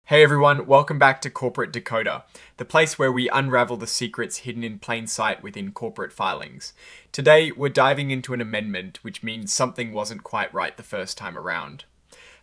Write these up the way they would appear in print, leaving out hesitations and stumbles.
Hey everyone, welcome back to Corporate Decoder, the place where we unravel the secrets hidden in plain sight within corporate filings. Today, we're diving into an amendment which means something wasn't quite right the first time around.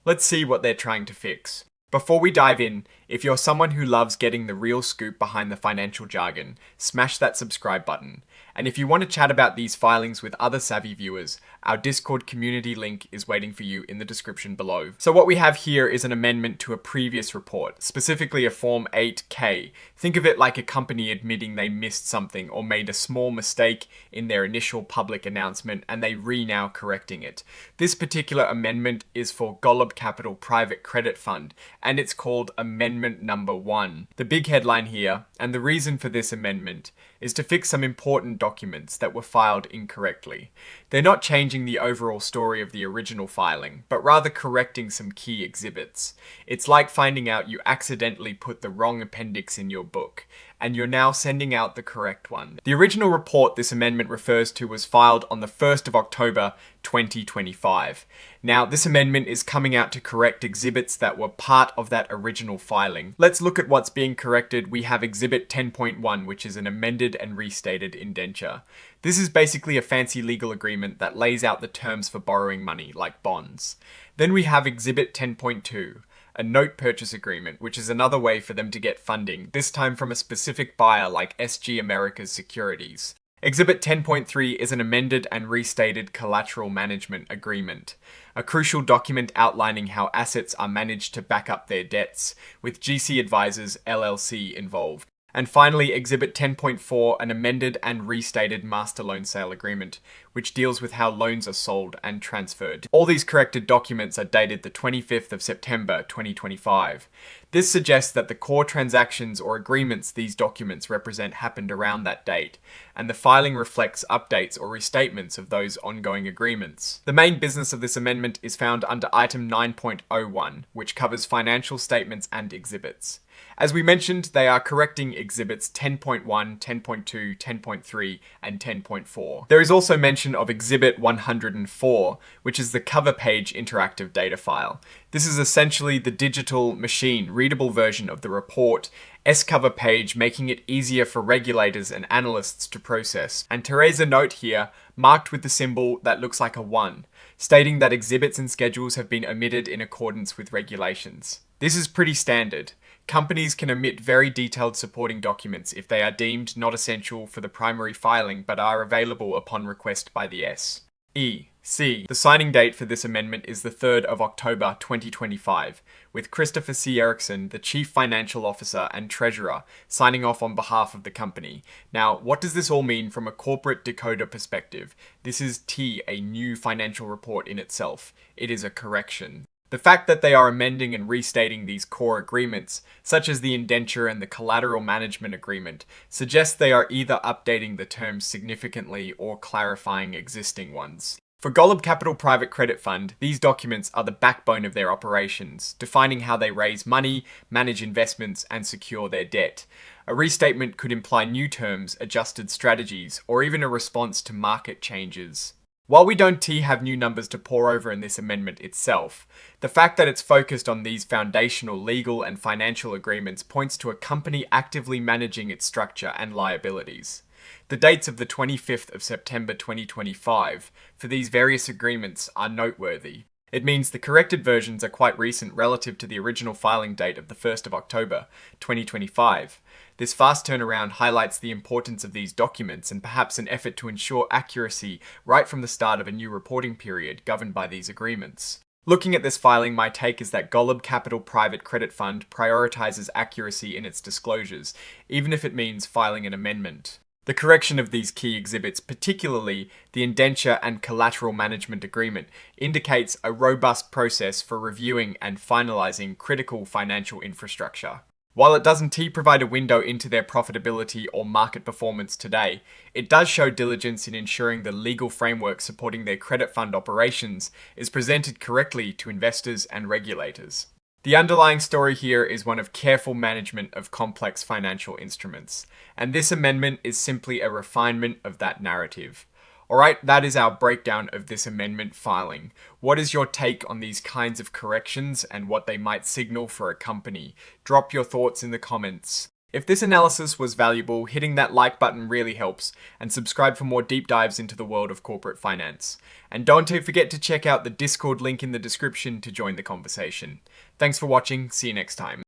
Let's see what they're trying to fix. Before we dive in, if you're someone who loves getting the real scoop behind the financial jargon, smash that subscribe button. And if you want to chat about these filings with other savvy viewers, our Discord community link is waiting for you in the description below. So what we have here is an amendment to a previous report, specifically a Form 8K. Think of it like a company admitting they missed something or made a small mistake in their initial public announcement and they now correcting it. This particular amendment is for Golub Capital Private Credit Fund, and it's called Amendment Number 1. The big headline here, and the reason for this amendment, is to fix some important documents that were filed incorrectly. They're not changing the overall story of the original filing, but rather correcting some key exhibits. It's like finding out you accidentally put the wrong appendix in your book, and you're now sending out the correct one. The original report this amendment refers to was filed on the 1st of October 2025. Now, this amendment is coming out to correct exhibits that were part of that original filing. Let's look at what's being corrected. We have Exhibit 10.1, which is an amended and restated indenture. This is basically a fancy legal agreement that lays out the terms for borrowing money, like bonds. Then we have Exhibit 10.2. A note purchase agreement, which is another way for them to get funding, this time from a specific buyer like SG America's Securities. Exhibit 10.3 is an amended and restated collateral management agreement, a crucial document outlining how assets are managed to back up their debts, with GC Advisors LLC involved. And finally, Exhibit 10.4, an amended and restated master loan sale agreement, which deals with how loans are sold and transferred. All these corrected documents are dated the 25th of September 2025. This suggests that the core transactions or agreements these documents represent happened around that date, and the filing reflects updates or restatements of those ongoing agreements. The main business of this amendment is found under Item 9.01, which covers financial statements and exhibits. As we mentioned, they are correcting Exhibits 10.1, 10.2, 10.3, and 10.4. There is also mention of Exhibit 104, which is the cover page interactive data file. This is essentially the digital machine readable version of the report, S-cover page, making it easier for regulators and analysts to process. And Teresa note here, marked with the symbol that looks like a 1, stating that exhibits and schedules have been omitted in accordance with regulations. This is pretty standard. Companies can omit very detailed supporting documents if they are deemed not essential for the primary filing but are available upon request by the S. C. The signing date for this amendment is the 3rd of October 2025, with Christopher C. Erickson, the Chief Financial Officer and Treasurer, signing off on behalf of the company. Now, what does this all mean from a corporate decoder perspective? This is a new financial report in itself. It is a correction. The fact that they are amending and restating these core agreements, such as the indenture and the collateral management agreement, suggests they are either updating the terms significantly or clarifying existing ones. For Golub Capital Private Credit Fund, these documents are the backbone of their operations, defining how they raise money, manage investments, and secure their debt. A restatement could imply new terms, adjusted strategies, or even a response to market changes. While we don't have new numbers to pore over in this amendment itself, the fact that it's focused on these foundational legal and financial agreements points to a company actively managing its structure and liabilities. The dates of the 25th of September 2025 for these various agreements are noteworthy. It means the corrected versions are quite recent relative to the original filing date of the 1st of October 2025. This fast turnaround highlights the importance of these documents and perhaps an effort to ensure accuracy right from the start of a new reporting period governed by these agreements. Looking at this filing, my take is that Golub Capital Private Credit Fund prioritizes accuracy in its disclosures, even if it means filing an amendment. The correction of these key exhibits, particularly the indenture and collateral management agreement, indicates a robust process for reviewing and finalizing critical financial infrastructure. While it doesn't provide a window into their profitability or market performance today, it does show diligence in ensuring the legal framework supporting their credit fund operations is presented correctly to investors and regulators. The underlying story here is one of careful management of complex financial instruments, and this amendment is simply a refinement of that narrative. Alright, that is our breakdown of this amendment filing. What is your take on these kinds of corrections and what they might signal for a company? Drop your thoughts in the comments. If this analysis was valuable, hitting that like button really helps, and subscribe for more deep dives into the world of corporate finance. And don't forget to check out the Discord link in the description to join the conversation. Thanks for watching, see you next time.